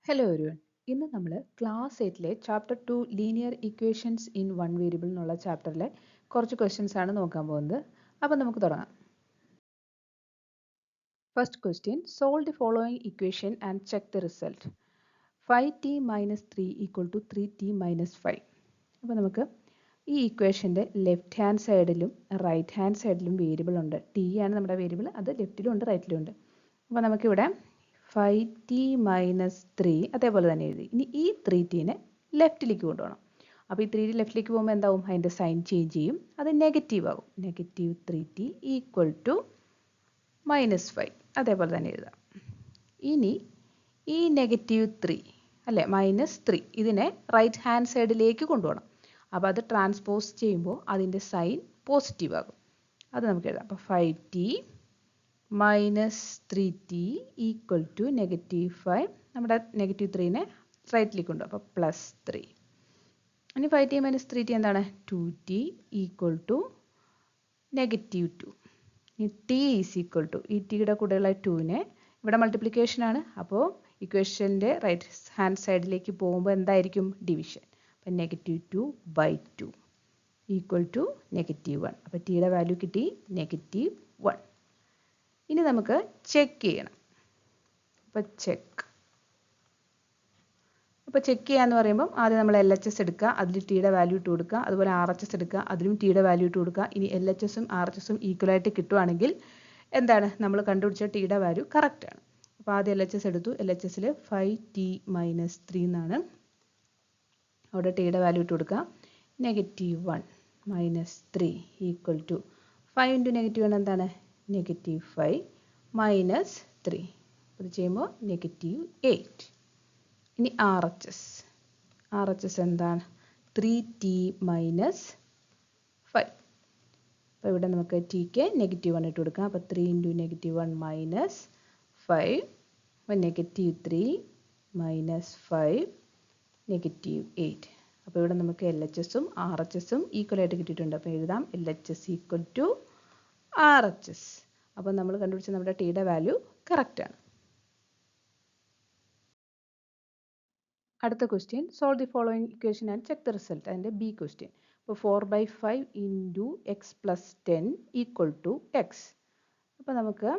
Hello everyone. ഇന്ന് നമ്മൾ class 8 chapter 2 linear equations in one variable എന്നുള്ള ചാപ്റ്ററിലെ കുറച്ച് ക്വസ്റ്റ്യൻസ് ആണ് നോക്കാൻ പോകുന്നത്. അപ്പോൾ നമുക്ക് തുടങ്ങാം. First question, solve the following equation and check the result. 5t minus 3 equal to 3t minus 5. അപ്പോൾ നമുക്ക് ഈ ഇക്വേഷൻ്റെ ലെഫ്റ്റ് ഹാൻഡ് സൈഡിലും റൈറ്റ് ഹാൻഡ് സൈഡിലും വേരിയബിൾ ഉണ്ട്. ടി ആണ് നമ്മുടെ വേരിയബിൾ, അത് ലെഫ്റ്റിലും ഉണ്ട് റൈറ്റിലും ഉണ്ട്. അപ്പോൾ നമുക്കിവിടെ 5t മൈനസ് 3 അതേപോലെ തന്നെ എഴുതി. ഇനി ഈ 3tനെ ലെഫ്റ്റിലേക്ക് കൊണ്ടുപോകണം. അപ്പോൾ ഈ 3t ലെഫ്റ്റിലേക്ക് പോകുമ്പോൾ എന്താവും? അതിൻ്റെ സൈൻ ചേഞ്ച് ചെയ്യും, അത് നെഗറ്റീവ് ആകും. Negative 3t equal to minus 5 അതേപോലെ തന്നെ എഴുതാം. ഇനി ഈ നെഗറ്റീവ് 3 അല്ലേ, മൈനസ് 3 ഇതിനെ റൈറ്റ് ഹാൻഡ് സൈഡിലേക്ക് കൊണ്ടുപോകണം. അപ്പോൾ അത് ട്രാൻസ്പോസ് ചെയ്യുമ്പോൾ അതിൻ്റെ സൈൻ പോസിറ്റീവ് ആകും. അത് നമുക്ക് എഴുതാം. അപ്പോൾ 5t minus 3t equal to negative 5. നമ്മുടെ നെഗറ്റീവ് 3നെ റൈറ്റിലേക്ക് കൊണ്ടുപോകും. അപ്പോൾ പ്ലസ് 3. ഇനി 5t മൈനസ് 3t എന്താണ്? 2t equal to negative 2. ഇനി t ഈസ് ഈക്വൽ ടു ഈ ടിയുടെ കൂടെയുള്ള 2നെ ഇവിടെ മൾട്ടിപ്ലിക്കേഷൻ ആണ്. അപ്പോൾ ഇക്വേഷൻ്റെ റൈറ്റ് ഹാൻഡ് സൈഡിലേക്ക് പോകുമ്പോൾ എന്തായിരിക്കും? ഡിവിഷൻ. അപ്പം negative 2 by 2 equal to negative 1. അപ്പോൾ ടിയുടെ വാല്യൂ കിട്ടി നെഗറ്റീവ് 1. ഇനി നമുക്ക് ചെക്ക് ചെയ്യണം. അപ്പോൾ ചെക്ക് ചെയ്യാന്ന് പറയുമ്പം ആദ്യം നമ്മൾ LHS എടുക്കുക, അതിൽ ടിയുടെ വാല്യൂ ഇട്ട് കൊടുക്കുക. അതുപോലെ RHS എടുക്കുക, അതിലും ടിയുടെ വാല്യൂ ഇട്ട് കൊടുക്കുക. ഇനി LHSും RHSും ഈക്വലായിട്ട് കിട്ടുവാണെങ്കിൽ എന്താണ്? നമ്മൾ കണ്ടുപിടിച്ച ടിയുടെ വാല്യൂ കറക്റ്റ് ആണ്. അപ്പോൾ ആദ്യം LHS എടുത്തു. LHSൽ 5t മൈനസ് 3 എന്നാണ്. അവിടെ ടിയുടെ വാല്യൂ ഇട്ട് കൊടുക്കുക. Negative 1 minus 3 equal to 5 into negative 1 എന്താണ്? Negative 5 minus 3. അത് ചെയ്യുമ്പോൾ നെഗറ്റീവ് 8. ഇനി RHS എന്താണ്? 3t minus 5. അപ്പോൾ ഇവിടെ നമുക്ക് ടിക്ക് നെഗറ്റീവ് 1 ഇട്ട് കൊടുക്കാം. അപ്പോൾ 3 ഇൻറ്റു നെഗറ്റീവ് 1 മൈനസ് 5. അപ്പോൾ നെഗറ്റീവ് 3 മൈനസ് 5 നെഗറ്റീവ് 8. അപ്പോൾ ഇവിടെ നമുക്ക് LHSും RHSും ഈക്വലായിട്ട് കിട്ടിയിട്ടുണ്ട്. അപ്പോൾ എഴുതാം LHS ഈക്വൽ ടു RHS. അപ്പോൾ നമ്മൾ കണ്ടുപിടിച്ച നമ്മുടെ ടിയുടെ വാല്യൂ കറക്റ്റ് ആണ്. അടുത്ത question, solve the following equation and check the result. അതിൻ്റെ ബി ക്വസ്റ്റ്യൻ. അപ്പോൾ 4/5 into X plus 10 equal to X. അപ്പോൾ നമുക്ക്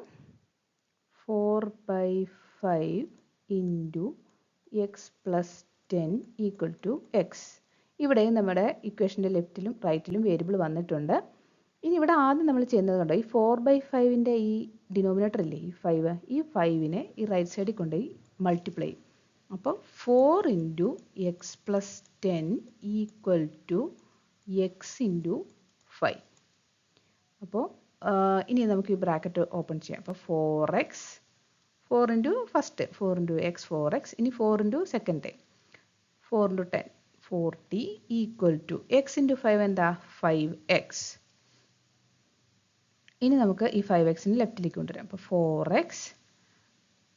4/5 into X plus 10 equal to X. ഇവിടെ നമ്മുടെ ഇക്വേഷൻ്റെ ലെഫ്റ്റിലും റൈറ്റിലും വേരിയബിൾ വന്നിട്ടുണ്ട്. ഇനി ഇവിടെ ആദ്യം നമ്മൾ ചെയ്യുന്നത് കണ്ടോ, ഈ 4/5ൻ്റെ ഈ ഡിനോമിനേറ്റർ ഇല്ലേ, ഈ 5, ഈ 5നെ ഈ റൈറ്റ് സൈഡിൽ കൊണ്ടുപോയി മൾട്ടിപ്ലൈ ചെയ്യും. അപ്പോൾ 4 into X plus 10 equal to X into 5. അപ്പോൾ ഇനി നമുക്ക് ഈ ബ്രാക്കറ്റ് ഓപ്പൺ ചെയ്യാം. അപ്പോൾ 4x, 4 into first 4 into X 4x. ഇനി 4 into second time 4 into 10 40 equal to X into 5 എന്താ? 5x. ഇനി നമുക്ക് ഈ 5xന് ലെഫ്റ്റിലേക്ക് കൊണ്ടുവരാം. അപ്പോൾ 4x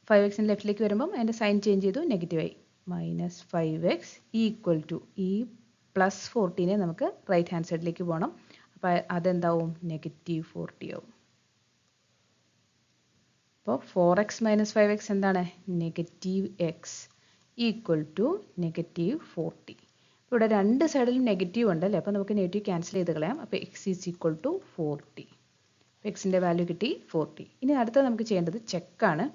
5xന് ലെഫ്റ്റിലേക്ക് വരുമ്പം അതിൻ്റെ സൈൻ ചേഞ്ച് ചെയ്തു, നെഗറ്റീവ് ആയി. മൈനസ് 5x ഈക്വൽ ടു ഈ പ്ലസ് 40നെ നമുക്ക് റൈറ്റ് ഹാൻഡ് സൈഡിലേക്ക് പോകണം. അപ്പോൾ അതെന്താവും? നെഗറ്റീവ് 40 ആവും. അപ്പോൾ 4x മൈനസ് 5x എന്താണ്? Negative X equal to negative 40. ഇവിടെ രണ്ട് സൈഡിലും നെഗറ്റീവ് ഉണ്ട് അല്ലേ, അപ്പോൾ നമുക്ക് നെഗറ്റീവ് ക്യാൻസൽ ചെയ്ത് കളയാം. അപ്പോൾ എക്സ് ഈസ് ഈക്വൽ ടു 40. എക്സിൻ്റെ വാല്യൂ കിട്ടി 40. ഇനി അടുത്ത നമുക്ക് ചെയ്യേണ്ടത് ചെക്കാണ്.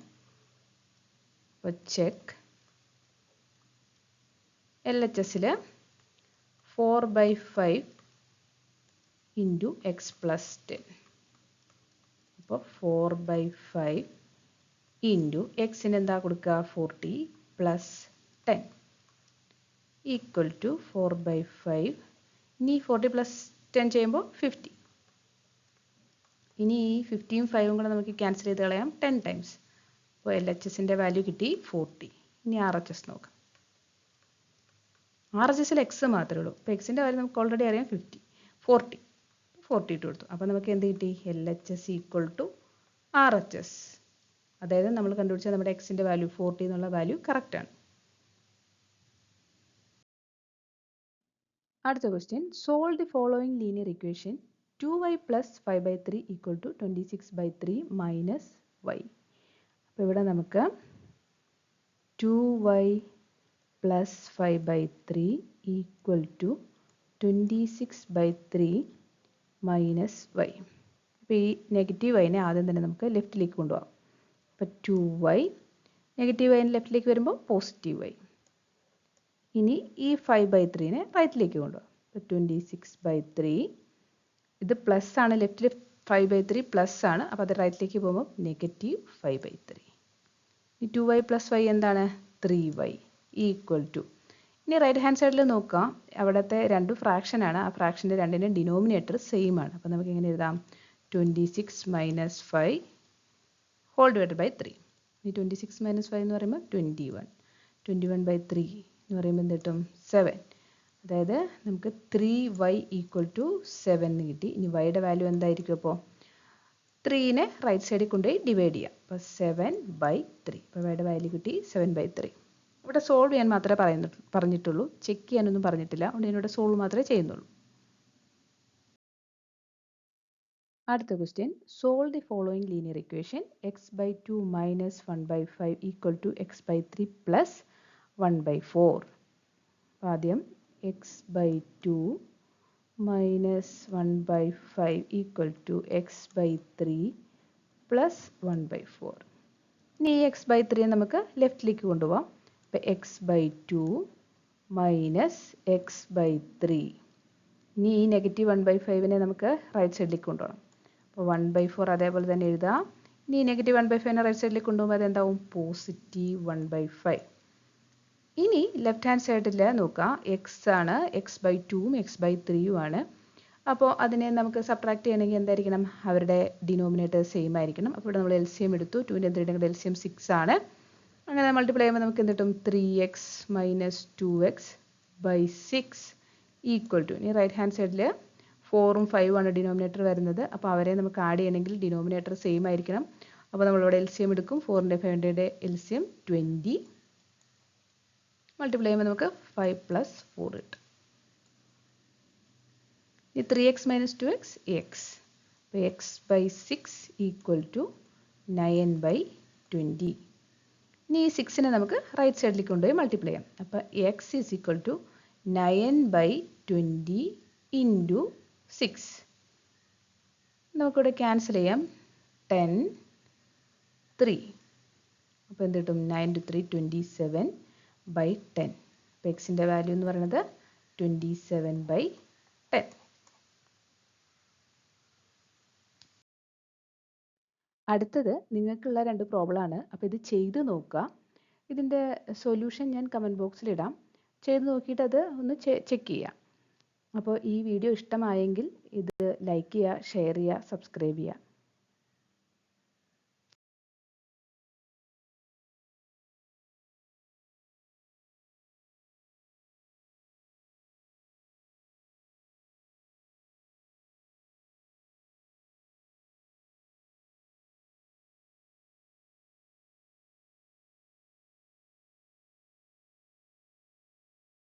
അപ്പോൾ ചെക്ക് LHSൽ 4/5 ഇൻറ്റു എക്സ് പ്ലസ് 10. അപ്പോൾ 4/5 ഇൻറ്റു എക്സിന് എന്താ കൊടുക്കുക? 40 പ്ലസ് 10 ഈക്വൽ ടു 4/5. ഇനി 40 പ്ലസ് 10 ചെയ്യുമ്പോൾ 50. ഇനി ഈ 50യും 5ഉം കൂടെ നമുക്ക് ക്യാൻസൽ ചെയ്ത് കളയാം 10 ടൈംസ്. അപ്പോൾ LHSൻ്റെ വാല്യൂ കിട്ടി 40. ഇനി RHS നോക്കാം. RHSൽ എക്സ് മാത്രമേ ഉള്ളൂ. അപ്പോൾ എക്സിൻ്റെ വാല്യൂ നമുക്ക് ഓൾറെഡി അറിയാം 50. 40 ഇട്ട് കൊടുത്തു. അപ്പോൾ നമുക്ക് എന്ത് കിട്ടി? LHS equal to RHS. അതായത് നമ്മൾ കണ്ടുപിടിച്ച നമ്മുടെ എക്സിൻ്റെ വാല്യൂ 40 എന്നുള്ള വാല്യൂ കറക്റ്റ് ആണ്. അടുത്ത question, solve the following linear equation 2y plus 5/3 equal to 26/3 minus y. അപ്പോൾ ഇവിടെ നമുക്ക് 2y plus 5/3 equal to 26/3 minus y. അപ്പോൾ ഈ നെഗറ്റീവ് വൈനെ ആദ്യം തന്നെ നമുക്ക് ലെഫ്റ്റിലേക്ക് കൊണ്ടുപോകാം. അപ്പോൾ 2y നെഗറ്റീവ് വൈന് ലെഫ്റ്റിലേക്ക് വരുമ്പോൾ പോസിറ്റീവ് y. ഇനി ഈ 5/3നെ റൈറ്റിലേക്ക് കൊണ്ടുപോകാം. അപ്പോൾ 26/3 ഇത് പ്ലസ് ആണ്, ലെഫ്റ്റിൽ 5/3 പ്ലസ് ആണ്, അപ്പോൾ അത് റൈറ്റിലേക്ക് പോകുമ്പോൾ -5/3. ഈ 2y plus y എന്താണ്? 3y equal to. ഇനി റൈറ്റ് ഹാൻഡ് സൈഡിൽ നോക്കാം, അവിടുത്തെ രണ്ട് ഫ്രാക്ഷൻ ആണ്, ആ ഫ്രാക്ഷൻ്റെ രണ്ടിൻ്റെയും ഡിനോമിനേറ്റർ സെയിം ആണ്. അപ്പോൾ നമുക്ക് എങ്ങനെ എഴുതാം? 26 minus 5 whole divided by 3. ഈ 26 minus 5 എന്ന് പറയുമ്പോൾ 21. 21/3 എന്ന് പറയുമ്പോൾ എന്ത് കിട്ടും? 7. അതായത് നമുക്ക് 3y ഈക്വൽ ടു 7 എന്ന് കിട്ടി. ഇനി വൈയുടെ വാല്യൂ എന്തായിരിക്കും? അപ്പോൾ 3നെ റൈറ്റ് സൈഡിൽ കൊണ്ടുപോയി ഡിവൈഡ് ചെയ്യാം. അപ്പോൾ 7/3. അപ്പോൾ വൈയുടെ വാല്യൂ കിട്ടി 7/3. ഇവിടെ സോൾവ് ചെയ്യാൻ മാത്രമേ പറഞ്ഞിട്ടുള്ളൂ, ചെക്ക് ചെയ്യാനൊന്നും പറഞ്ഞിട്ടില്ല. അതുകൊണ്ട് ഇതിനോട് സോൾവ് മാത്രമേ ചെയ്യുന്നുള്ളൂ. അടുത്ത question, solve the following linear equation x/2 minus 1/5 equal to x/3 plus 1/4. ആദ്യം x/2 minus 1/5 equal to x/3 plus 1/4. ഇനി ഈ x/3 നമുക്ക് ലെഫ്റ്റിലേക്ക് കൊണ്ടുപോകാം. അപ്പോൾ x/2 minus x/3. ഇനി ഈ -1/5നെ നമുക്ക് റൈറ്റ് സൈഡിലേക്ക് കൊണ്ടുപോകണം. അപ്പോൾ 1/4 അതേപോലെ തന്നെ എഴുതാം. ഇനി ഈ -1/5നെ റൈറ്റ് സൈഡിലേക്ക് കൊണ്ടുപോകുമ്പോൾ അതെന്താവും? +1/5. ഇനി ലെഫ്റ്റ് ഹാൻഡ് സൈഡിൽ നോക്കാം, x ആണ്, x/2ഉം x/3ഉം ആണ്. അപ്പോൾ അതിനെ നമുക്ക് സബ്ട്രാക്ട് ചെയ്യണമെങ്കിൽ എന്തായിരിക്കണം? അവരുടെ ഡിനോമിനേറ്റർ സെയിം ആയിരിക്കണം. അപ്പോൾ ഇവിടെ നമ്മൾ LCM എടുത്തു. 2ൻ്റെയും 3ൻ്റെയും കൂടെ LCM 6 ആണ്. അങ്ങനെ മൾട്ടിപ്ലൈ ചെയ്യുമ്പോൾ നമുക്ക് എന്ത് കിട്ടും? 3x minus 2x/6 equal to. ഇനി റൈറ്റ് ഹാൻഡ് സൈഡിൽ 4ഉം 5ഉം ആണ് ഡിനോമിനേറ്റർ വരുന്നത്. അപ്പോൾ അവരെ നമുക്ക് ആഡ് ചെയ്യണമെങ്കിൽ ഡിനോമിനേറ്റർ സെയിം ആയിരിക്കണം. അപ്പോൾ നമ്മളിവിടെ LCM എടുക്കും. 4ൻ്റെയും 5ൻ്റെയും LCM 20. മൾട്ടിപ്ലൈ ചെയ്യുമ്പോൾ നമുക്ക് 5 + 4 കിട്ടും. ഈ 3x minus 2x x. അപ്പോൾ x/6 ഈക്വൽ ടു 9/20. ഇനി ഈ 6നെ നമുക്ക് റൈറ്റ് സൈഡിലേക്ക് കൊണ്ടുപോയി മൾട്ടിപ്ലൈ ചെയ്യാം. അപ്പോൾ x is equal to 9/20 into 6. നമുക്കിവിടെ ക്യാൻസൽ ചെയ്യാം. 10, 3. അപ്പോൾ എന്ത് കിട്ടും? 9 × 3 27/10. അപ്പോൾ എക്സിൻ്റെ വാല്യൂ എന്ന് പറയുന്നത് 27/10. അടുത്തത് നിങ്ങൾക്കുള്ള 2 പ്രോബ്ലമാണ്. അപ്പോൾ ഇത് ചെയ്ത് നോക്കുക. ഇതിൻ്റെ സൊല്യൂഷൻ ഞാൻ കമൻറ്റ് ബോക്സിൽ ഇടാം. ചെയ്ത് നോക്കിയിട്ട് അത് ഒന്ന് ചെക്ക് ചെയ്യാം. അപ്പോൾ ഈ വീഡിയോ ഇഷ്ടമായെങ്കിൽ ഇത് ലൈക്ക് ചെയ്യുക, ഷെയർ ചെയ്യുക, സബ്സ്ക്രൈബ് ചെയ്യുക.